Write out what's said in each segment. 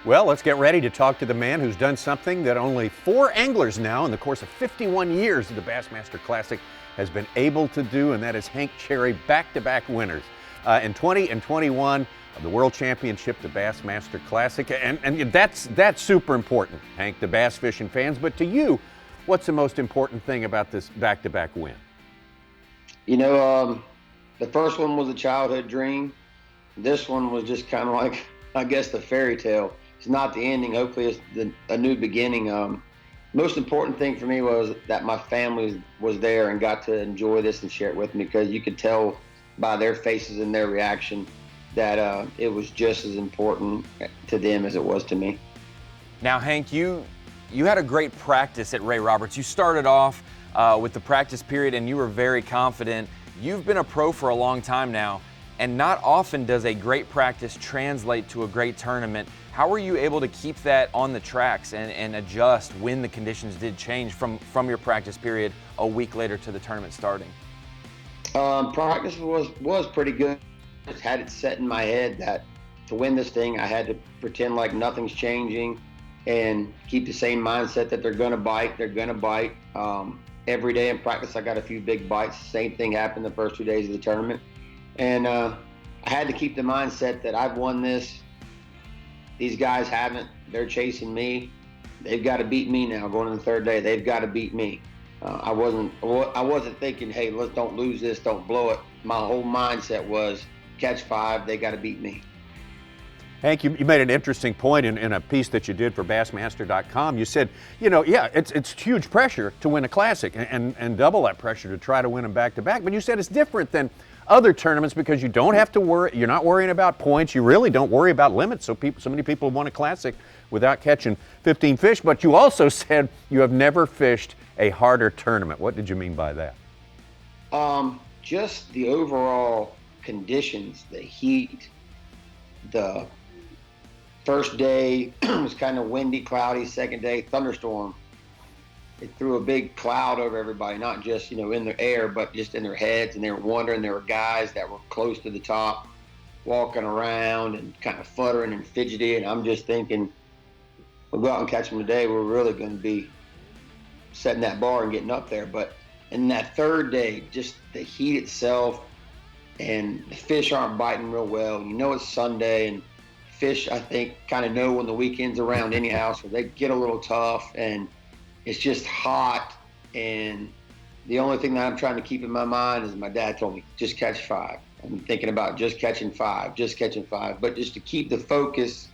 Well, let's get ready to talk to the man who's done something that only 4 anglers now in the course of 51 years of the Bassmaster Classic has been able to do, and that is Hank Cherry, back-to-back winners in 20 and 21 of the World Championship, the Bassmaster Classic. And that's super important, Hank, to bass fishing fans. But to you, what's the most important thing about this back-to-back win? You know, the first one was a childhood dream. This one was just kind of like, I guess, the fairy tale. It's not the ending. Hopefully it's a new beginning. Most important thing for me was that my family was there and got to enjoy this and share it with me, because you could tell by their faces and their reaction that it was just as important to them as it was to me. Now, Hank, you had a great practice at Ray Roberts. You started off with the practice period and you were very confident. You've been a pro for a long time now, and not often does a great practice translate to a great tournament. How were you able to keep that on the tracks and adjust when the conditions did change from your practice period a week later to the tournament starting? Practice was pretty good. I just had it set in my head that to win this thing, I had to pretend like nothing's changing and keep the same mindset that they're going to bite. They're going to bite. Every day in practice, I got a few big bites. Same thing happened the first 2 days of the tournament. And I had to keep the mindset that I've won this. These guys haven't. They're chasing me. They've got to beat me now. Going to the third day, they've got to beat me. I wasn't thinking, hey, don't lose this, don't blow it. My whole mindset was catch 5. They got to beat me. Hank, you made an interesting point in a piece that you did for Bassmaster.com. You said, it's huge pressure to win a classic and double that pressure to try to win them back-to-back. But you said it's different than other tournaments because you don't have to worry. You're not worrying about points. You really don't worry about limits. So many people won a classic without catching 15 fish. But you also said you have never fished a harder tournament. What did you mean by that? Just the overall conditions, the heat. The first day was kind of windy, cloudy. Second day, thunderstorm. It threw a big cloud over everybody, not just, in the air, but just in their heads. And they were wondering, there were guys that were close to the top walking around and kind of fluttering and fidgety. And I'm just thinking, we'll go out and catch them today. We're really going to be setting that bar and getting up there. But in that third day, just the heat itself, and the fish aren't biting real well. It's Sunday, and fish, I think, kind of know when the weekend's around anyhow, so they get a little tough, and it's just hot. And the only thing that I'm trying to keep in my mind is my dad told me, just catch 5. I'm thinking about just catching 5. But just to keep the focus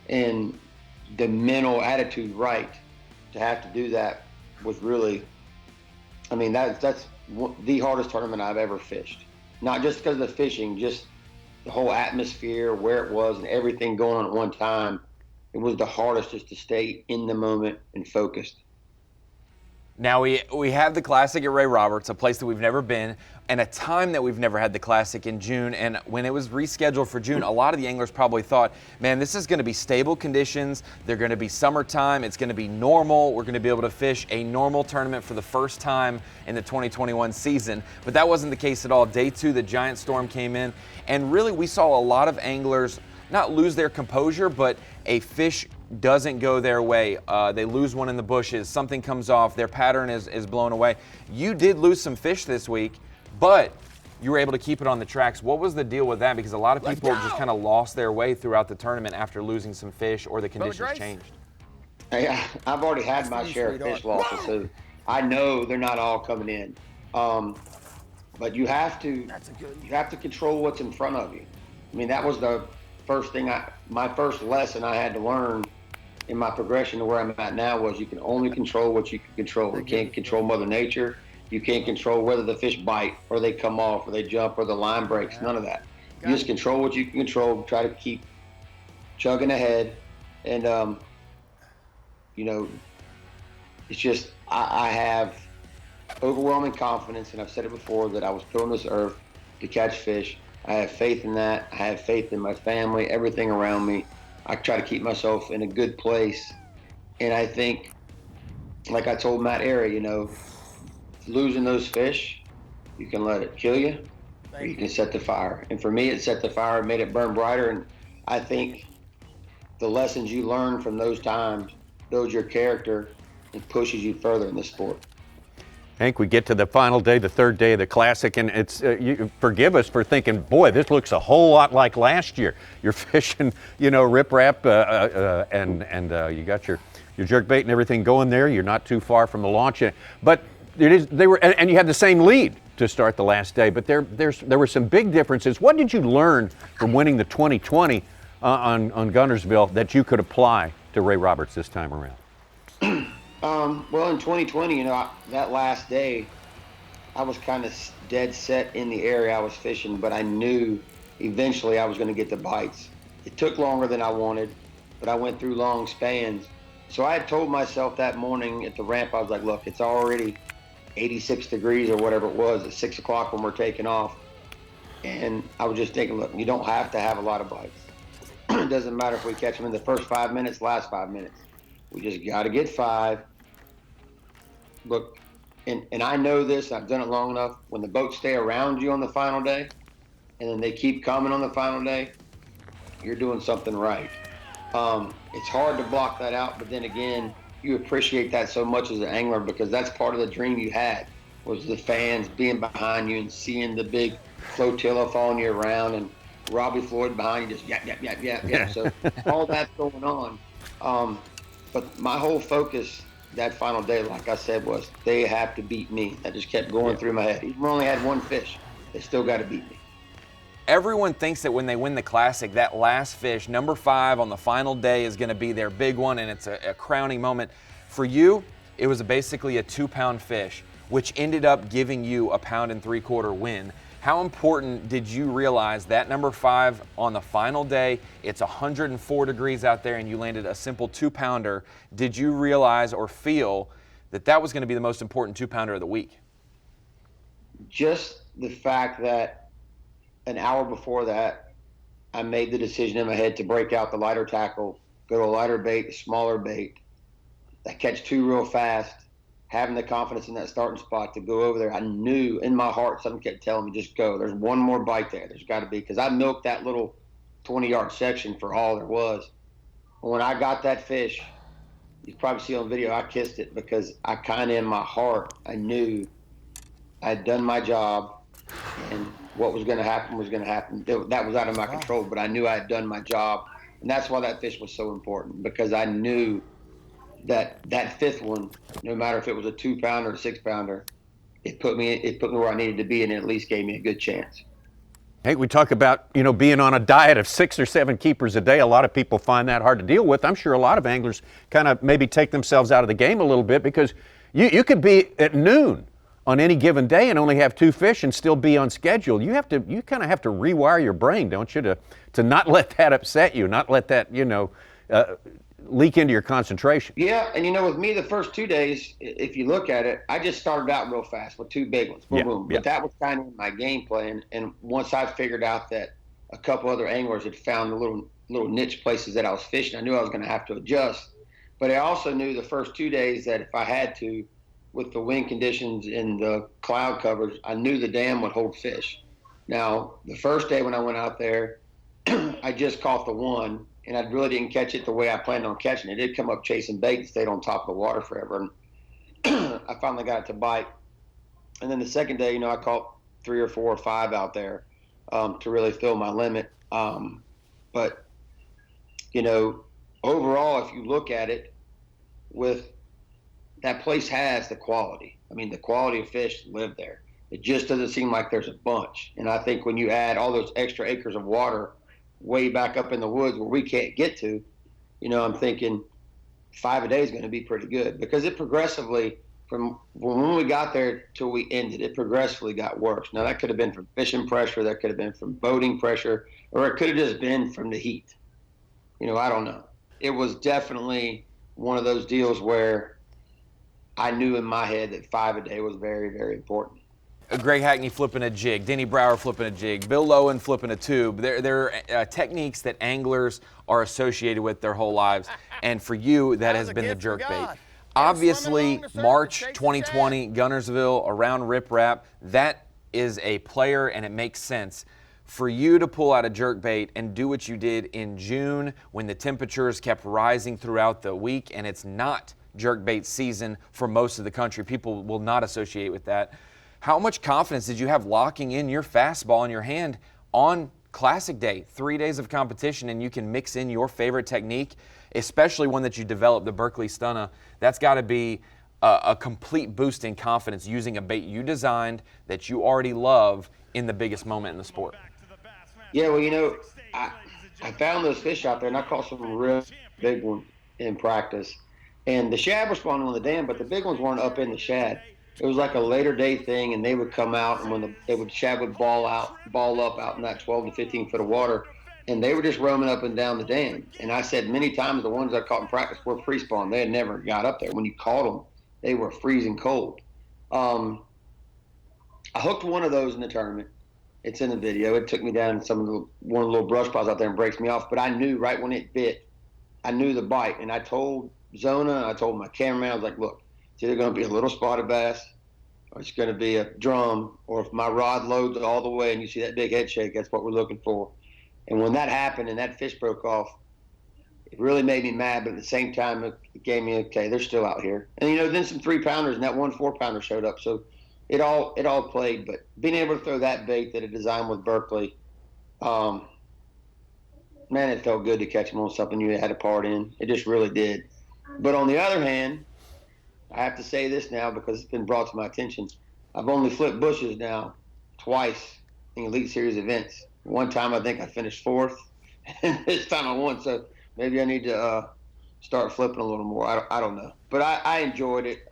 and the mental attitude right, to have to do that was really, that's the hardest tournament I've ever fished. Not just because of the fishing, just the whole atmosphere, where it was, and everything going on at one time. It was the hardest just to stay in the moment and focused. Now we have the Classic at Ray Roberts, a place that we've never been, and a time that we've never had the Classic in June. And when it was rescheduled for June, a lot of the anglers probably thought, man, this is going to be stable conditions. They're going to be summertime. It's going to be normal. We're going to be able to fish a normal tournament for the first time in the 2021 season. But that wasn't the case at all. Day 2, the giant storm came in, and really we saw a lot of anglers not lose their composure, but a fish doesn't go their way. They lose one in the bushes, something comes off, their pattern is blown away. You did lose some fish this week, but you were able to keep it on the tracks. What was the deal with that? Because a lot of people just kind of lost their way throughout the tournament after losing some fish or the conditions changed. Yeah, I've already had my share of fish losses, so I know they're not all coming in. But you have to control what's in front of you. That was the first thing, my first lesson I had to learn in my progression to where I'm at now was you can only control what you can control. You can't control Mother Nature. You can't control whether the fish bite or they come off or they jump or the line breaks, none of that. You just control what you can control, try to keep chugging ahead. And, it's just, I have overwhelming confidence, and I've said it before, that I was put on this earth to catch fish. I have faith in that. I have faith in my family, everything around me. I try to keep myself in a good place. And I think, like I told Matt Airy, losing those fish, you can let it kill you, or you can set the fire. And for me, it set the fire and made it burn brighter. And I think the lessons you learn from those times build your character and pushes you further in the sport. Hank, we get to the final day, the third day of the Classic, and it's you forgive us for thinking, boy, this looks a whole lot like last year. You're fishing, riprap, and you got your jerkbait and everything going there. You're not too far from the launch, but and you had the same lead to start the last day. But there were some big differences. What did you learn from winning the 2020 on Guntersville that you could apply to Ray Roberts this time around? Well, in 2020, that last day, I was kind of dead set in the area I was fishing, but I knew eventually I was going to get the bites. It took longer than I wanted, but I went through long spans. So I had told myself that morning at the ramp, I was like, look, it's already 86 degrees or whatever it was at 6 o'clock when we're taking off. And I was just thinking, look, you don't have to have a lot of bites. It doesn't matter if we catch them in the first 5 minutes, last 5 minutes. We just got to get 5. Look, and I know this, I've done it long enough, when the boats stay around you on the final day, and then they keep coming on the final day, you're doing something right. It's hard to block that out, but then again, you appreciate that so much as an angler because that's part of the dream you had, was the fans being behind you and seeing the big flotilla following you around and Robbie Floyd behind you just yap, yap, yap, yap, yap. So all that's going on. But my whole focus that final day, like I said, was they have to beat me. That just kept going through my head. Even when I only had one fish, they still got to beat me. Everyone thinks that when they win the Classic, that last fish, number 5 on the final day, is going to be their big one, and it's a crowning moment. For you, it was basically a 2-pound fish, which ended up giving you a 1 3/4 win. How important did you realize that number 5 on the final day, it's 104 degrees out there and you landed a simple 2-pounder. Did you realize or feel that that was going to be the most important 2-pounder of the week? Just the fact that an hour before that, I made the decision in my head to break out the lighter tackle, go to a lighter bait, a smaller bait, that catch 2 real fast, having the confidence in that starting spot to go over there. I knew in my heart, something kept telling me, just go. There's one more bite there. There's got to be, because I milked that little 20-yard section for all there was. And when I got that fish, you probably see on video, I kissed it because I kind of in my heart, I knew I had done my job and what was going to happen was going to happen. That was out of my control, but I knew I had done my job. And that's why that fish was so important, because I knew that 5th one, no matter if it was a 2-pounder or a 6-pounder, it put me where I needed to be, and it at least gave me a good chance. Hey, we talk about, being on a diet of 6 or 7 keepers a day. A lot of people find that hard to deal with. I'm sure a lot of anglers kind of maybe take themselves out of the game a little bit, because you could be at noon on any given day and only have 2 fish and still be on schedule. You kind of have to rewire your brain, don't you, to not let that upset you, not let that, leak into your concentration. Yeah, and with me, the first 2 days, if you look at it, I just started out real fast with 2 big ones, boom, boom. But that was kind of my game plan. And once I figured out that a couple other anglers had found the little niche places that I was fishing, I knew I was going to have to adjust. But I also knew the first 2 days that if I had to, with the wind conditions and the cloud covers, I knew the dam would hold fish. Now, the first day when I went out there, I just caught the one, and I really didn't catch it the way I planned on catching it. It did come up chasing bait and stayed on top of the water forever. And I finally got it to bite. And then the second day, I caught 3 or 4 or 5 out there to really fill my limit. But overall, if you look at it, that place has the quality. I mean, the quality of fish live there. It just doesn't seem like there's a bunch. And I think when you add all those extra acres of water way back up in the woods where we can't get to, I'm thinking 5 a day is going to be pretty good, because it progressively, from when we got there till we ended, it progressively got worse. Now, that could have been from fishing pressure, that could have been from boating pressure, or it could have just been from the heat. I don't know. It was definitely one of those deals where I knew in my head that 5 a day was very, very important. Greg Hackney flipping a jig, Denny Brower flipping a jig, Bill Lowen flipping a tube. They're techniques that anglers are associated with their whole lives, and for you, that has been the jerkbait. Obviously, March 2020, Guntersville, around Rip Rap, that is a player, and it makes sense. For you to pull out a jerkbait and do what you did in June when the temperatures kept rising throughout the week, and it's not jerkbait season for most of the country, people will not associate with that. How much confidence did you have locking in your fastball in your hand on Classic Day, 3 days of competition, and you can mix in your favorite technique, especially one that you developed, the Berkeley Stunna? That's got to be a complete boost in confidence using a bait you designed that you already love in the biggest moment in the sport. Yeah, well, I found those fish out there, and I caught some real big ones in practice. And the shad were spawning on the dam, but the big ones weren't up in the shad. It was like a later day thing, and they would come out, and when shad would ball up out in that 12 to 15 foot of water, and they were just roaming up and down the dam. And I said many times the ones I caught in practice were pre-spawn. They had never got up there. When you caught them, they were freezing cold. I hooked one of those in the tournament. It's in the video. It took me down one of the little brush piles out there and breaks me off. But I knew right when it bit, I knew the bite. And I told Zona, I told my cameraman, I was like, look, it's either going to be a little spotted bass or it's going to be a drum. Or if my rod loads all the way and you see that big head shake, that's what we're looking for. And when that happened and that fish broke off, it really made me mad. But at the same time, it gave me, okay, they're still out here. And, then some 3-pounders and that one 4-pounder showed up. So it all played, but being able to throw that bait that I designed with Berkeley, man, it felt good to catch them on something you had a part in. It just really did. But on the other hand, I have to say this now because it's been brought to my attention. I've only flipped bushes now twice in Elite Series events. One time I think I finished 4th, and this time I won. So maybe I need to start flipping a little more. I don't know, but I enjoyed it.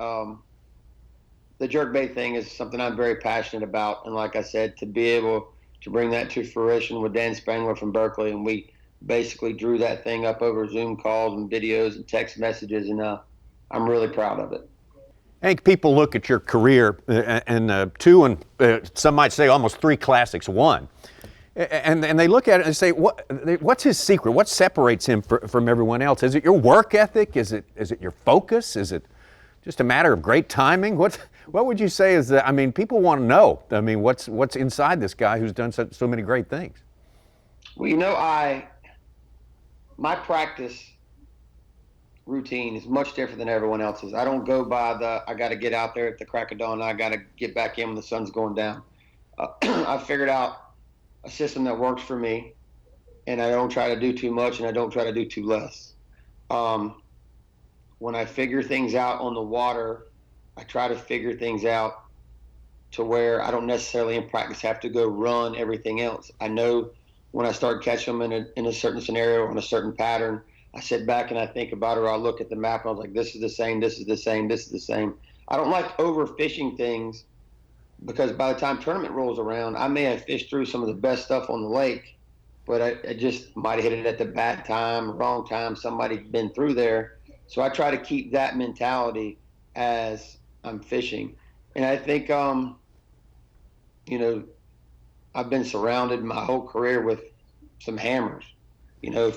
The jerkbait thing is something I'm very passionate about. And like I said, to be able to bring that to fruition with Dan Spangler from Berkeley, and we basically drew that thing up over Zoom calls and videos and text messages, and I'm really proud of it. Hank, people look at your career and 2 and some might say almost 3 classics won. And they look at it and say, what's his secret? What separates him from everyone else? Is it your work ethic? Is it your focus? Is it just a matter of great timing? What would you say is that? I mean, people want to know. I mean, what's inside this guy who's done so many great things? Well, my practice routine is much different than everyone else's. I don't go by I got to get out there at the crack of dawn. I got to get back in when the sun's going down. I figured out a system that works for me, and I don't try to do too much and I don't try to do too less. When I figure things out on the water, I try to figure things out to where I don't necessarily in practice have to go run everything else. I know when I start catching them in a certain scenario or in a certain pattern, I sit back and I think about it, or I look at the map and I was like, this is the same, this is the same, this is the same. I don't like overfishing things because by the time tournament rolls around, I may have fished through some of the best stuff on the lake, but I just might have hit it at the bad time, wrong time, somebody's been through there. So I try to keep that mentality as I'm fishing. And I think, I've been surrounded my whole career with some hammers,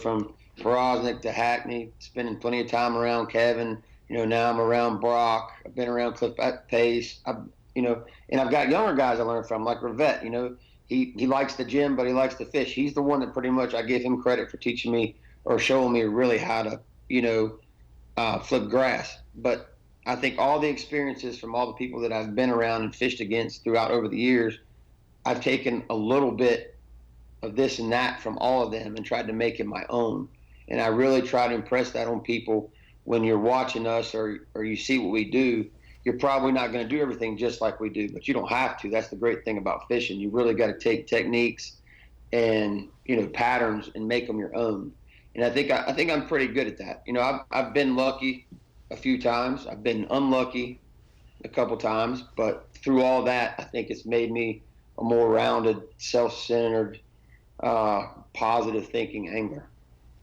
from Porosnik to Hackney, spending plenty of time around Kevin. Now I'm around Brock. I've been around Cliff Pace. And I've got younger guys I learned from, like Rivette. He likes the gym, but he likes to fish. He's the one that pretty much I give him credit for teaching me or showing me really how to, flip grass. But I think all the experiences from all the people that I've been around and fished against throughout over the years, I've taken a little bit of this and that from all of them and tried to make it my own. And I really try to impress that on people. When you're watching us or you see what we do, you're probably not going to do everything just like we do, but you don't have to. That's the great thing about fishing. You really got to take techniques and patterns and make them your own. And I think I'm pretty good at that. I've been lucky a few times. I've been unlucky a couple times, but through all that, I think it's made me a more rounded, self-centered, positive thinking angler.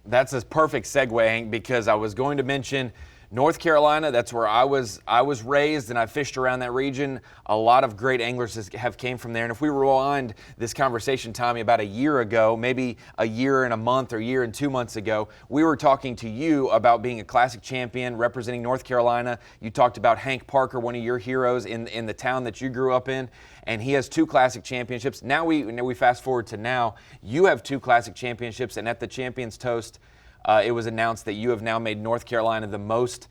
That's a perfect segue, Hank, because I was going to mention North Carolina, that's where I was raised, and I fished around that region. A lot of great anglers have came from there. And if we rewind this conversation, Tommy, about a year ago, maybe a year and a month or a year and 2 months ago, we were talking to you about being a classic champion representing North Carolina. You talked about Hank Parker, one of your heroes in the town that you grew up in, and he has 2 classic championships. Now we fast forward to now. You have 2 classic championships, and at the Champions Toast, it was announced that you have now made North Carolina the most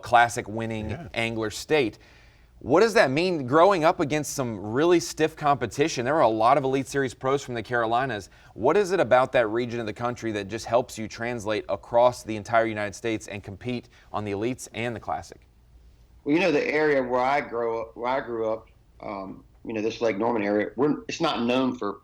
classic winning angler state. What does that mean growing up against some really stiff competition? There are a lot of Elite Series pros from the Carolinas. What is it about that region of the country that just helps you translate across the entire United States and compete on the Elites and the Classic? Well, you know, the area where I grew up, you know, this Lake Norman area, it's not known for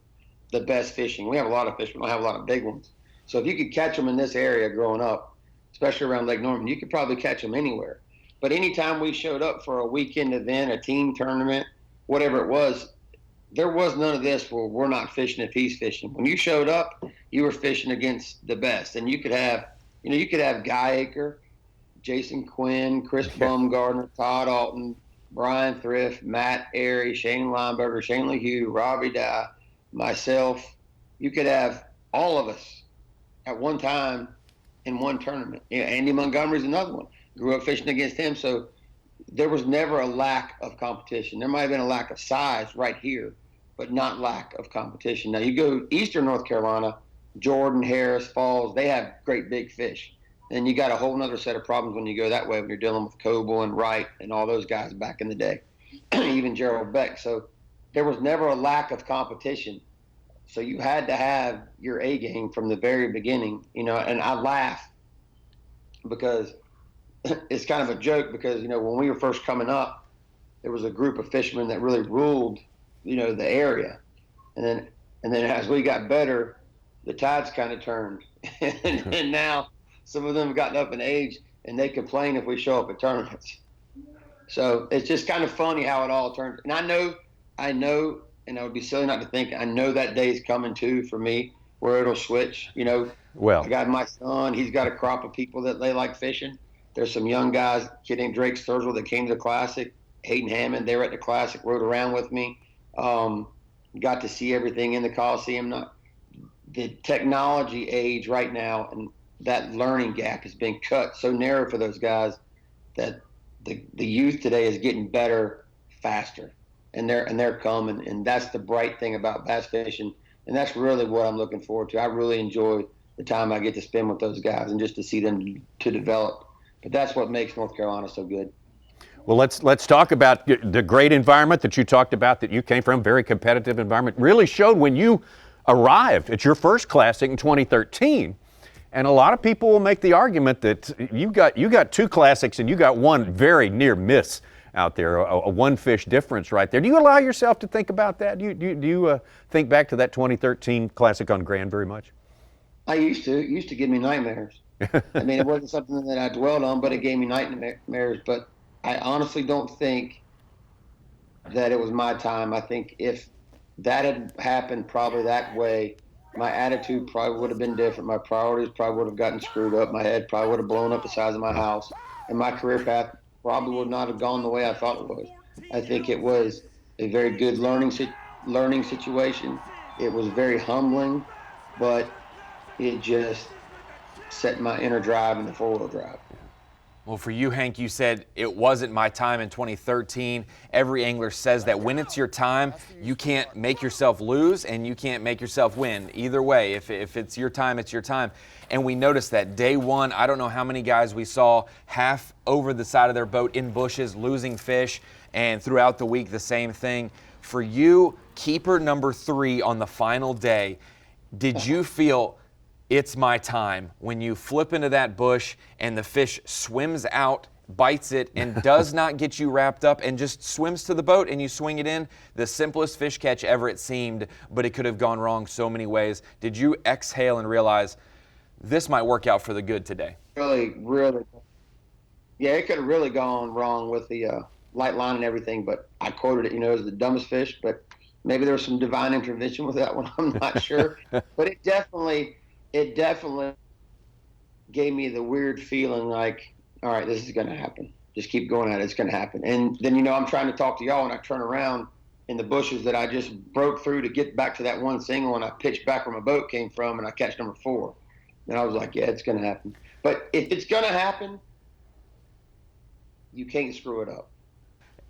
the best fishing. We have a lot of fish, we don't have a lot of big ones. So if you could catch them in this area growing up, especially around Lake Norman, you could probably catch them anywhere. But anytime we showed up for a weekend event, a team tournament, whatever it was, there was none of this where we're not fishing if he's fishing. When you showed up, you were fishing against the best. And you could have Guy Aker, Jason Quinn, Chris Bumgardner, Todd Alton, Brian Thrift, Matt Airy, Shane Lineberger, Shane LeHue, Robbie Dye, myself. You could have all of us at one time in one tournament. You know, Andy Montgomery's another one. Grew up fishing against him, so there was never a lack of competition. There might have been a lack of size right here, but not lack of competition. Now you go eastern North Carolina, Jordan, Harris, Falls, they have great big fish. And you got a whole other set of problems when you go that way when you're dealing with Coble and Wright and all those guys back in the day, even Gerald Beck. So there was never a lack of competition. So you had to have your A game from the very beginning, you know, and I laugh because it's kind of a joke because, you know, when we were first coming up, there was a group of fishermen that really ruled, you know, the area. And then as we got better, the tides kind of turned. and now some of them have gotten up in age and they complain if we show up at tournaments. So it's just kind of funny how it all turned. And I know, and I would be silly not to think, I know that day is coming too for me where it'll switch. You know, Well, I got my son, he's got a crop of people that they like fishing. There's some young guys, kid named Drake Sturzwell that came to the Classic, Hayden Hammond, they were at the Classic, rode around with me. Got to see everything in the Coliseum. The technology age right now and that learning gap has been cut so narrow for those guys that the youth today is getting better faster. And they're coming, and that's the bright thing about bass fishing, and that's really what I'm looking forward to. I really enjoy the time I get to spend with those guys and just to see them to develop. But that's what makes North Carolina so good. well, let's talk about the great environment that you talked about that you came from, very competitive environment. Really showed when you arrived at your first Classic in 2013. And a lot of people will make the argument that you got 2 Classics and you got one very near miss out there, a one fish difference right there. Do you allow yourself to think about that? Do you think back to that 2013 Classic on Grand very much? I used to. It used to give me nightmares. I mean, it wasn't something that I dwelled on, but it gave me nightmares. But I honestly don't think that it was my time. I think if that had happened probably that way, my attitude probably would have been different. My priorities probably would have gotten screwed up. My head probably would have blown up the size of my house. And my career path probably would not have gone the way I thought it was. I think it was a very good learning situation. It was very humbling, but it just set my inner drive in the 4-wheel drive. Well, for you, Hank, you said it wasn't my time in 2013. Every angler says that when it's your time, you can't make yourself lose and you can't make yourself win. Either way, if it's your time, it's your time. And we noticed that day one, I don't know how many guys we saw half over the side of their boat in bushes, losing fish, and throughout the week, the same thing. For you, keeper number 3 on the final day, did you feel it's my time when you flip into that bush and the fish swims out, bites it, and does not get you wrapped up and just swims to the boat and you swing it in? The simplest fish catch ever it seemed, but it could have gone wrong so many ways. Did you exhale and realize this might work out for the good today? Really, yeah, it could have really gone wrong with the light line and everything, but I quoted it, you know, as the dumbest fish, but maybe there was some divine intervention with that one. I'm not sure, but it definitely gave me the weird feeling like all right, this is going to happen. Just keep going at it. It's going to happen. And then, I'm trying to talk to y'all, and I turn around in the bushes that I just broke through to get back to that one single, and I pitched back where my boat came from, and I catch number 4. And I was like, yeah, it's going to happen. But if it's going to happen, you can't screw it up.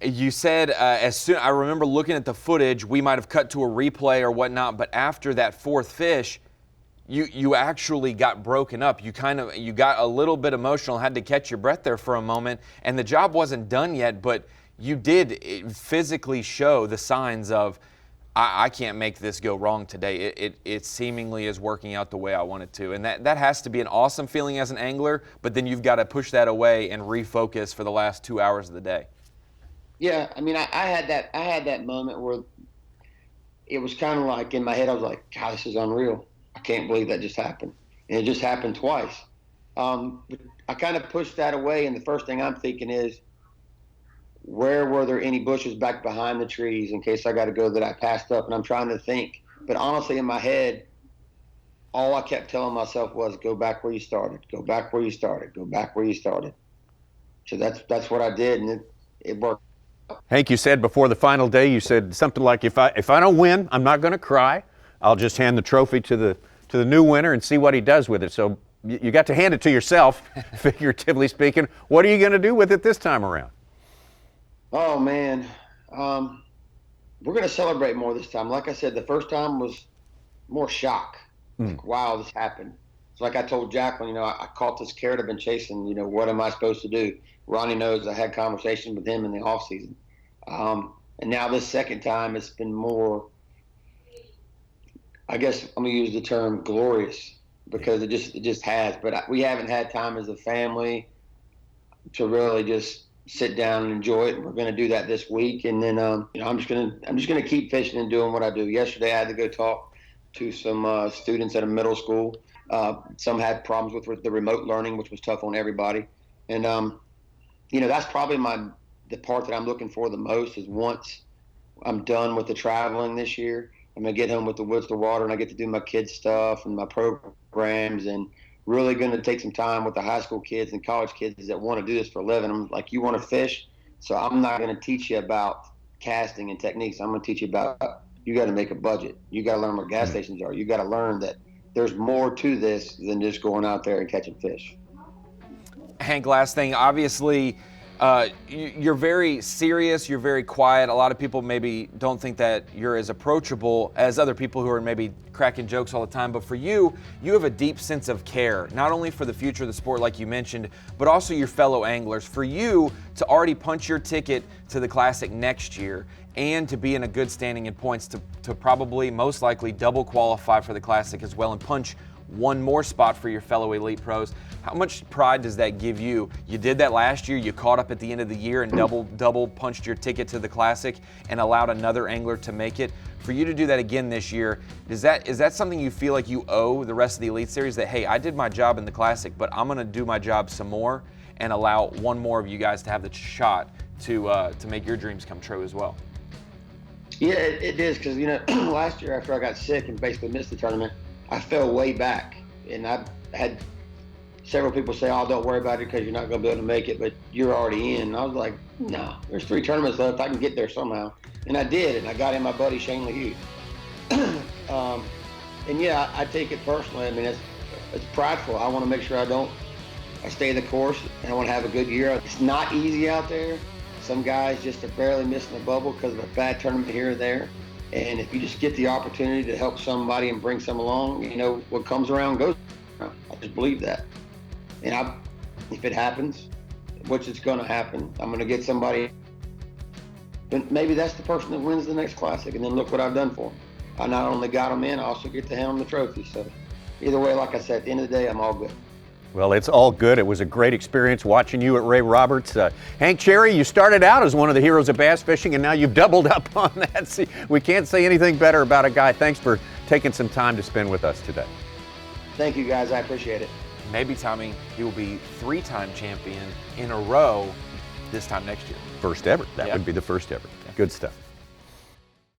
You said I remember looking at the footage, we might have cut to a replay or whatnot, but after that 4th fish, you actually got broken up. You got a little bit emotional, had to catch your breath there for a moment, and the job wasn't done yet, but you did physically show the signs of, I can't make this go wrong today. It seemingly is working out the way I want it to. And that has to be an awesome feeling as an angler, but then you've got to push that away and refocus for the last 2 hours of the day. Yeah, I mean, I had that moment where it was kind of like in my head, I was like, God, this is unreal. I can't believe that just happened. And it just happened twice. But I kind of pushed that away, and the first thing I'm thinking is, where were there any bushes back behind the trees in case I got to go that I passed up? And I'm trying to think. But honestly, in my head, all I kept telling myself was, go back where you started. Go back where you started. Go back where you started. So that's what I did, and it worked. Hank, you said before the final day, you said something like, if I don't win, I'm not going to cry. I'll just hand the trophy to the new winner and see what he does with it. So you got to hand it to yourself, figuratively speaking. What are you going to do with it this time around? Oh, man. We're going to celebrate more this time. Like I said, the first time was more shock. Like, wow, this happened. It's like I told Jacqueline, I caught this carrot I've been chasing. What am I supposed to do? Ronnie knows I had conversations with him in the off season. And now this second time, it's been more, I guess I'm going to use the term glorious, because it just has. But we haven't had time as a family to really just sit down and enjoy it. And we're going to do that this week. And then, I'm just going to keep fishing and doing what I do. Yesterday, I had to go talk to some students at a middle school. Some had problems with the remote learning, which was tough on everybody. And, that's probably the part that I'm looking for the most, is once I'm done with the traveling this year, I'm going to get home with the woods to water, and I get to do my kids' stuff and my programs, and really going to take some time with the high school kids and college kids that want to do this for a living. I'm like, you want to fish? So I'm not going to teach you about casting and techniques. I'm going to teach you about, you got to make a budget. You got to learn what gas stations are. You got to learn that there's more to this than just going out there and catching fish. Hank, last thing, obviously, you're very serious, you're very quiet. A lot of people maybe don't think that you're as approachable as other people who are maybe cracking jokes all the time, but for you, you have a deep sense of care, not only for the future of the sport like you mentioned, but also your fellow anglers. For you to already punch your ticket to the Classic next year and to be in a good standing in points to probably most likely double qualify for the Classic as well and punch one more spot for your fellow elite pros. How much pride does that give you? You did that last year. You caught up at the end of the year and double punched your ticket to the Classic and allowed another angler to make it. For you to do that again this year, is that something you feel like you owe the rest of the Elite Series, that, hey, I did my job in the Classic, but I'm going to do my job some more and allow one more of you guys to have the shot to make your dreams come true as well? Yeah, it is, because, last year after I got sick and basically missed the tournament, I fell way back, and I had several people say, oh, don't worry about it because you're not going to be able to make it, but you're already in. And I was like, no, there's 3 tournaments left. I can get there somehow. And I did, and I got in my buddy Shane LaHue. And yeah, I take it personally. I mean, it's prideful. I want to make sure I stay the course, and I want to have a good year. It's not easy out there. Some guys just are barely missing the bubble because of a bad tournament here or there. And if you just get the opportunity to help somebody and bring some along, what comes around goes around. I just believe that. And if it happens, which it's going to happen, I'm going to get somebody. But maybe that's the person that wins the next Classic. And then look what I've done for them. I not only got them in, I also get to hand them the trophy. So either way, like I said, at the end of the day, I'm all good. Well, it's all good. It was a great experience watching you at Ray Roberts. Hank Cherry, you started out as one of the heroes of bass fishing, and now you've doubled up on that. See, we can't say anything better about a guy. Thanks for taking some time to spend with us today. Thank you, guys. I appreciate it. Maybe, Tommy, he will be 3-time champion in a row this time next year. First ever. That Yep. would be the first ever. Good stuff.